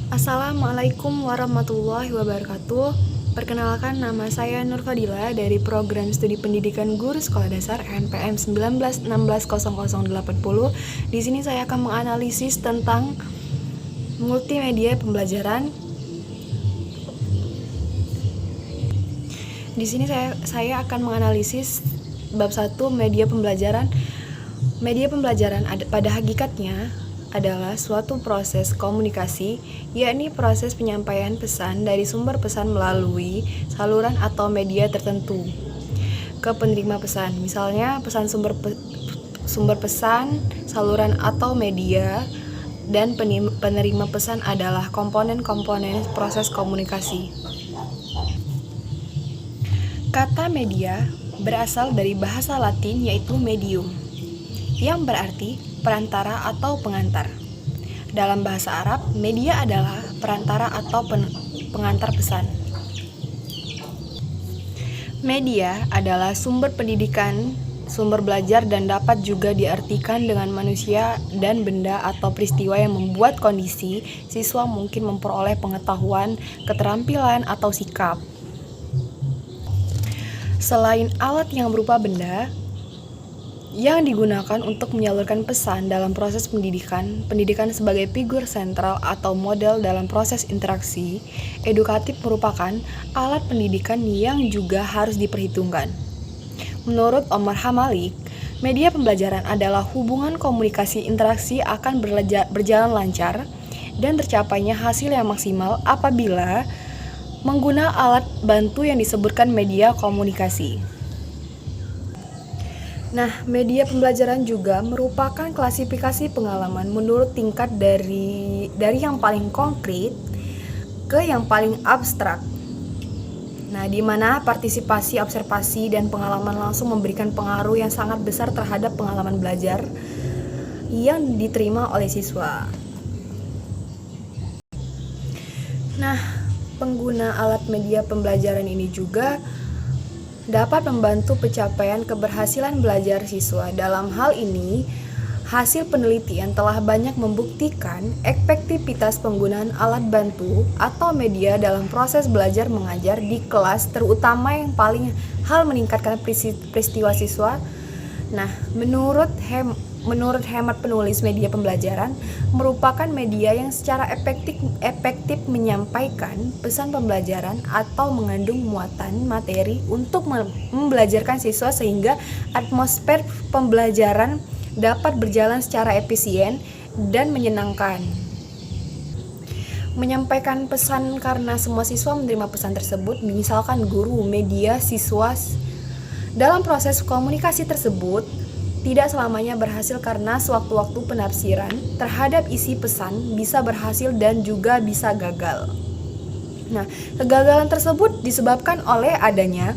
Assalamualaikum warahmatullahi wabarakatuh. Perkenalkan, nama saya Nur Fadila dari Program Studi Pendidikan Guru Sekolah Dasar NPM 19160080. Di sini saya akan menganalisis tentang multimedia pembelajaran. Di sini saya akan menganalisis bab 1 media pembelajaran. Media pembelajaran pada hakikatnya adalah suatu proses komunikasi, yakni proses penyampaian pesan dari sumber pesan melalui saluran atau media tertentu ke penerima pesan. Misalnya pesan sumber pesan, saluran atau media, dan penerima pesan adalah komponen-komponen proses komunikasi. Kata media berasal dari bahasa Latin yaitu medium, yang berarti perantara atau pengantar. Dalam bahasa Arab, media adalah perantara atau pengantar pesan. Media adalah sumber pendidikan, sumber belajar, dan dapat juga diartikan dengan manusia dan benda atau peristiwa yang membuat kondisi siswa mungkin memperoleh pengetahuan, keterampilan, atau sikap. Selain alat yang berupa benda yang digunakan untuk menyalurkan pesan dalam proses pendidikan sebagai figur sentral atau model dalam proses interaksi edukatif merupakan alat pendidikan yang juga harus diperhitungkan. Menurut Omar Hamalik, media pembelajaran adalah hubungan komunikasi interaksi akan berjalan lancar dan tercapainya hasil yang maksimal apabila menggunakan alat bantu yang disebutkan media komunikasi. Nah, media pembelajaran juga merupakan klasifikasi pengalaman menurut tingkat dari yang paling konkret ke yang paling abstrak. Nah, di mana partisipasi, observasi, dan pengalaman langsung memberikan pengaruh yang sangat besar terhadap pengalaman belajar yang diterima oleh siswa. Nah, pengguna alat media pembelajaran ini juga dapat membantu pencapaian keberhasilan belajar siswa. Dalam hal ini, hasil penelitian telah banyak membuktikan efektivitas penggunaan alat bantu atau media dalam proses belajar mengajar di kelas, terutama yang paling hal meningkatkan peristiwa siswa. Nah, menurut hemat penulis, media pembelajaran merupakan media yang secara efektif menyampaikan pesan pembelajaran atau mengandung muatan materi untuk membelajarkan siswa sehingga atmosfer pembelajaran dapat berjalan secara efisien dan menyenangkan. Menyampaikan pesan karena semua siswa menerima pesan tersebut, misalkan guru, media, siswa. Dalam proses komunikasi tersebut, tidak selamanya berhasil karena sewaktu-waktu penafsiran terhadap isi pesan bisa berhasil dan juga bisa gagal. Nah, kegagalan tersebut disebabkan oleh adanya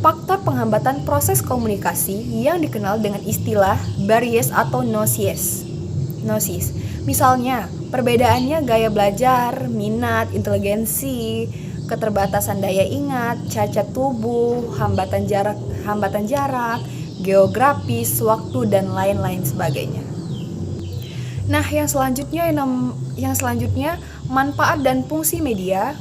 faktor penghambatan proses komunikasi yang dikenal dengan istilah barriers atau nosis. Misalnya, perbedaannya gaya belajar, minat, inteligensi, keterbatasan daya ingat, cacat tubuh, hambatan jarak, geografis, waktu, dan lain-lain sebagainya. Nah, yang selanjutnya manfaat dan fungsi media.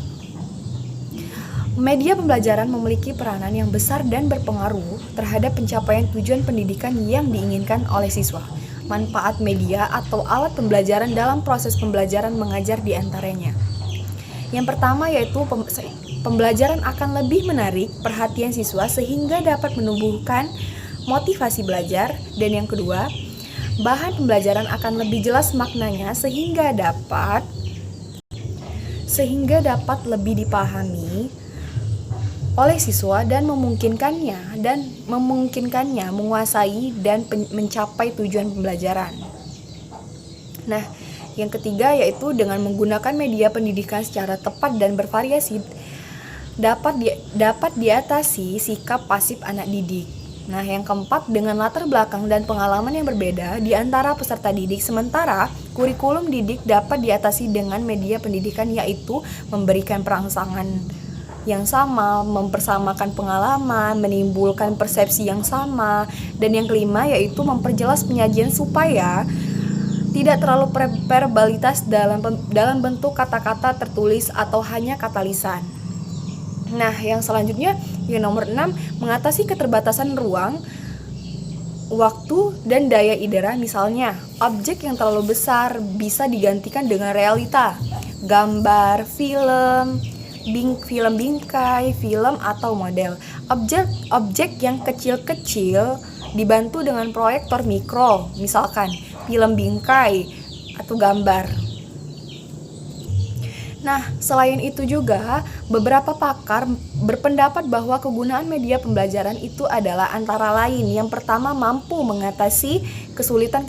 Media pembelajaran memiliki peranan yang besar dan berpengaruh terhadap pencapaian tujuan pendidikan yang diinginkan oleh siswa. Manfaat media atau alat pembelajaran dalam proses pembelajaran mengajar diantaranya. Yang pertama yaitu pembelajaran akan lebih menarik perhatian siswa sehingga dapat menumbuhkan motivasi belajar. Dan yang kedua, bahan pembelajaran akan lebih jelas maknanya sehingga dapat lebih dipahami oleh siswa dan memungkinkannya menguasai dan mencapai tujuan pembelajaran. Nah, yang ketiga yaitu dengan menggunakan media pendidikan secara tepat dan bervariasi dapat diatasi sikap pasif anak didik. Nah, yang keempat, dengan latar belakang dan pengalaman yang berbeda di antara peserta didik, sementara kurikulum didik dapat diatasi dengan media pendidikan yaitu memberikan perangsangan yang sama, mempersamakan pengalaman, menimbulkan persepsi yang sama. Dan yang kelima yaitu memperjelas penyajian supaya tidak terlalu verbalitas dalam bentuk kata-kata tertulis atau hanya kata lisan. Nah, yang selanjutnya, yang nomor 6, mengatasi keterbatasan ruang, waktu, dan daya indera. Misalnya, objek yang terlalu besar bisa digantikan dengan realita, gambar, film bingkai, film atau model. Objek yang kecil-kecil dibantu dengan proyektor mikro, misalkan film bingkai atau gambar. Nah, selain itu juga, beberapa pakar berpendapat bahwa kegunaan media pembelajaran itu adalah antara lain, yang pertama, mampu mengatasi kesulitan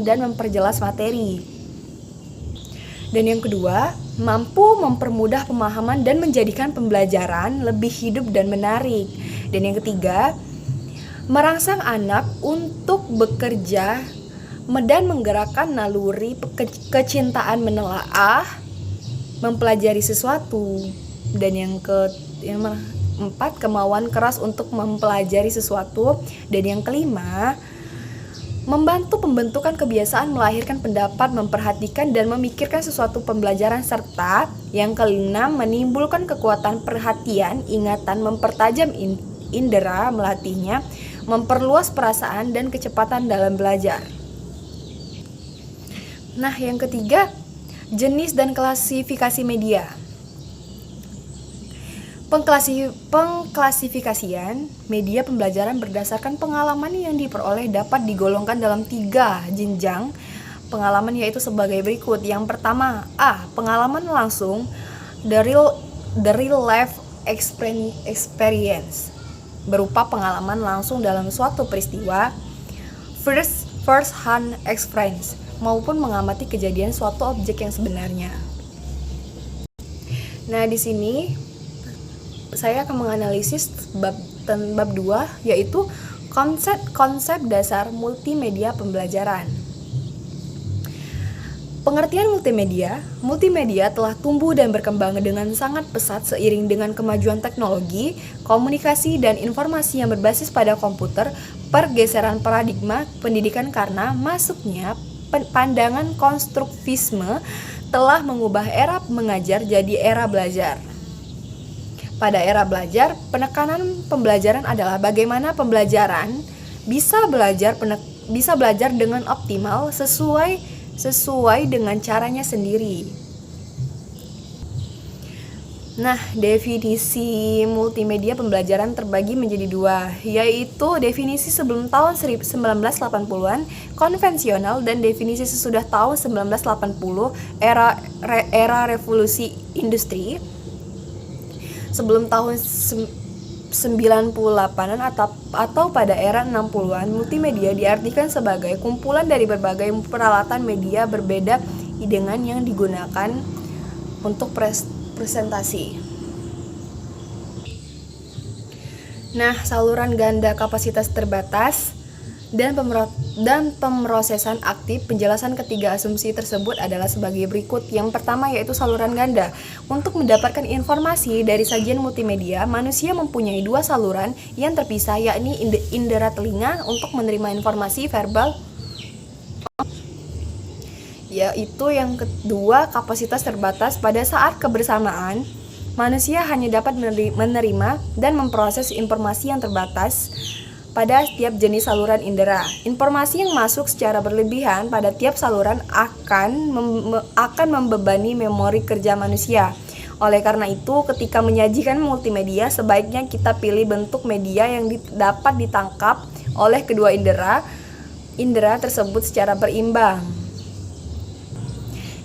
dan memperjelas materi. Dan yang kedua, mampu mempermudah pemahaman dan menjadikan pembelajaran lebih hidup dan menarik. Dan yang ketiga, merangsang anak untuk bekerja dan menggerakkan naluri kecintaan menelaah, mempelajari sesuatu. Dan yang keempat, kemauan keras untuk mempelajari sesuatu. Dan yang kelima, membantu pembentukan kebiasaan melahirkan pendapat, memperhatikan dan memikirkan sesuatu pembelajaran. Serta yang keenam, menimbulkan kekuatan perhatian, ingatan, mempertajam indera, melatihnya, memperluas perasaan dan kecepatan dalam belajar. Nah, yang ketiga, jenis dan klasifikasi media. Pengklasifikasian media pembelajaran berdasarkan pengalaman yang diperoleh dapat digolongkan dalam 3 jenjang pengalaman, yaitu sebagai berikut. Yang pertama, A. Pengalaman langsung, the real life experience, berupa pengalaman langsung dalam suatu peristiwa, first hand experience, maupun mengamati kejadian suatu objek yang sebenarnya. Nah, di sini saya akan menganalisis bab 2, yaitu konsep dasar multimedia pembelajaran. Pengertian multimedia telah tumbuh dan berkembang dengan sangat pesat seiring dengan kemajuan teknologi, komunikasi, dan informasi yang berbasis pada komputer, pergeseran paradigma pendidikan karena masuknya pandangan konstruktivisme telah mengubah era mengajar jadi era belajar. Pada era belajar, penekanan pembelajaran adalah bagaimana pembelajaran bisa belajar dengan optimal sesuai dengan caranya sendiri. Nah, definisi multimedia pembelajaran terbagi menjadi 2, yaitu definisi sebelum tahun 1980-an konvensional dan definisi sesudah tahun 1980 era revolusi industri. Sebelum tahun 98-an atau pada era 60-an, multimedia diartikan sebagai kumpulan dari berbagai peralatan media berbeda dengan yang digunakan untuk presentasi. Nah, saluran ganda kapasitas terbatas dan pemrosesan aktif. Penjelasan ketiga asumsi tersebut adalah sebagai berikut. Yang pertama yaitu saluran ganda. Untuk mendapatkan informasi dari sajian multimedia, manusia mempunyai 2 saluran yang terpisah, yakni indera telinga untuk menerima informasi verbal, yaitu yang kedua kapasitas terbatas. Pada saat kebersamaan, manusia hanya dapat menerima dan memproses informasi yang terbatas pada setiap jenis saluran indera. Informasi yang masuk secara berlebihan pada tiap saluran akan membebani memori kerja manusia. Oleh karena itu, ketika menyajikan multimedia, sebaiknya kita pilih bentuk media yang dapat ditangkap oleh kedua indera tersebut secara berimbang.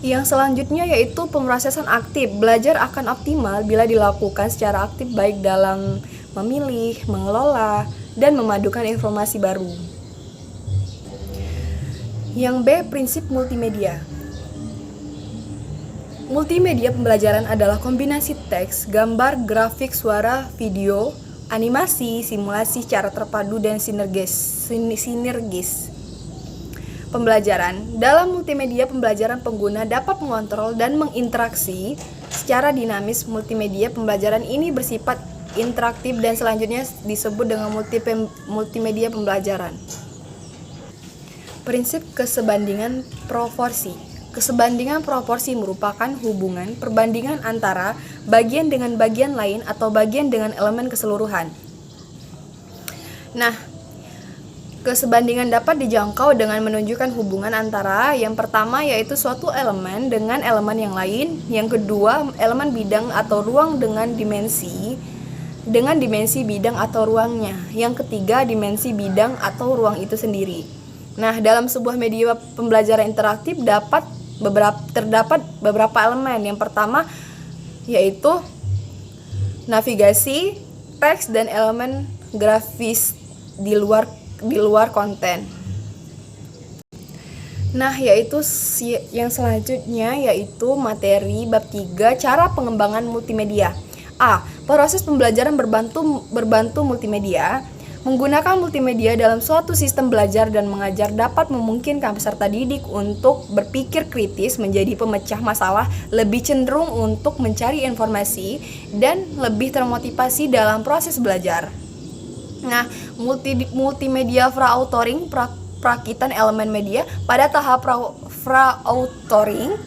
Yang selanjutnya yaitu pemrosesan aktif. Belajar akan optimal bila dilakukan secara aktif, baik dalam memilih, mengelola, dan memadukan informasi baru. Yang B, prinsip multimedia. Multimedia pembelajaran adalah kombinasi teks, gambar, grafik, suara, video, animasi, simulasi secara terpadu dan sinergis. Pembelajaran. Dalam multimedia pembelajaran, pengguna dapat mengontrol dan menginteraksi secara dinamis. Multimedia pembelajaran ini bersifat interaktif dan selanjutnya disebut dengan multimedia pembelajaran. Prinsip kesebandingan proporsi. Kesebandingan proporsi merupakan hubungan perbandingan antara bagian dengan bagian lain atau bagian dengan elemen keseluruhan. Nah, kesebandingan dapat dijangkau dengan menunjukkan hubungan antara yang pertama yaitu suatu elemen dengan elemen yang lain, yang kedua elemen bidang atau ruang dengan dimensi bidang atau ruangnya, yang ketiga dimensi bidang atau ruang itu sendiri. Nah, dalam sebuah media pembelajaran interaktif terdapat beberapa elemen. Yang pertama yaitu navigasi, teks, dan elemen grafis di luar konten. Nah, yaitu yang selanjutnya yaitu materi bab 3, cara pengembangan multimedia. A. Proses pembelajaran berbantu multimedia. Menggunakan multimedia dalam suatu sistem belajar dan mengajar dapat memungkinkan peserta didik untuk berpikir kritis, menjadi pemecah masalah, lebih cenderung untuk mencari informasi, dan lebih termotivasi dalam proses belajar. Nah, multimedia fra-authoring, perakitan elemen media. Pada tahap fra-authoring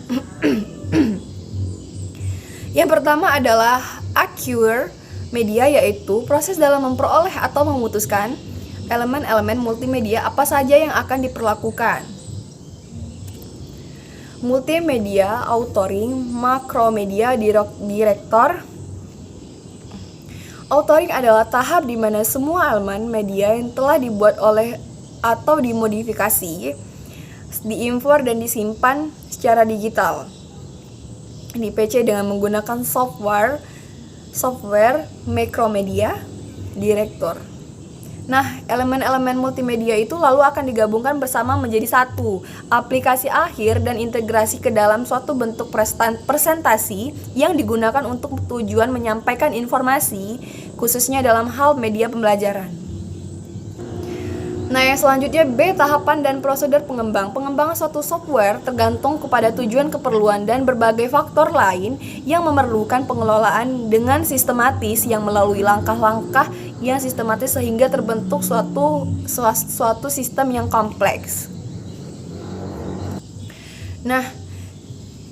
yang pertama adalah acquire media, yaitu proses dalam memperoleh atau memutuskan elemen-elemen multimedia apa saja yang akan diperlakukan. Multimedia authoring, makromedia director. Authoring adalah tahap di mana semua elemen media yang telah dibuat oleh atau dimodifikasi, diimpor dan disimpan secara digital di PC dengan menggunakan software Macromedia Director. Nah, elemen-elemen multimedia itu lalu akan digabungkan bersama menjadi satu aplikasi akhir dan integrasi ke dalam suatu bentuk presentasi yang digunakan untuk tujuan menyampaikan informasi, khususnya dalam hal media pembelajaran. Nah, yang selanjutnya B, tahapan dan prosedur pengembang. Pengembangan suatu software tergantung kepada tujuan, keperluan, dan berbagai faktor lain yang memerlukan pengelolaan dengan sistematis yang melalui langkah-langkah yang sistematis sehingga terbentuk suatu sistem yang kompleks. Nah,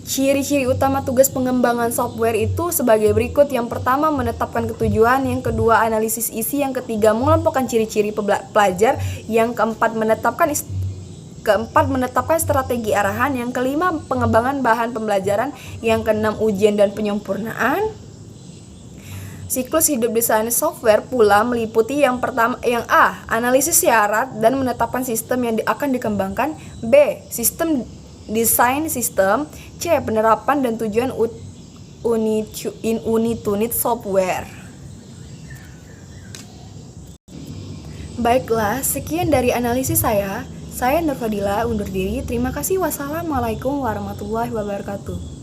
ciri-ciri utama tugas pengembangan software itu sebagai berikut. Yang pertama, menetapkan ketujuan. Yang kedua, analisis isi. Yang ketiga, mengelompokkan ciri-ciri pelajar. Yang keempat, menetapkan strategi arahan. Yang kelima, pengembangan bahan pembelajaran. Yang keenam, ujian dan penyempurnaan. Siklus hidup desain software pula meliputi yang pertama, yang A, analisis syarat dan menetapkan sistem yang akan dikembangkan. B, desain sistem. C, penerapan dan tujuan unit software. Baiklah, sekian dari analisis saya. Saya Nur Fadila undur diri. Terima kasih. Wassalamualaikum warahmatullahi wabarakatuh.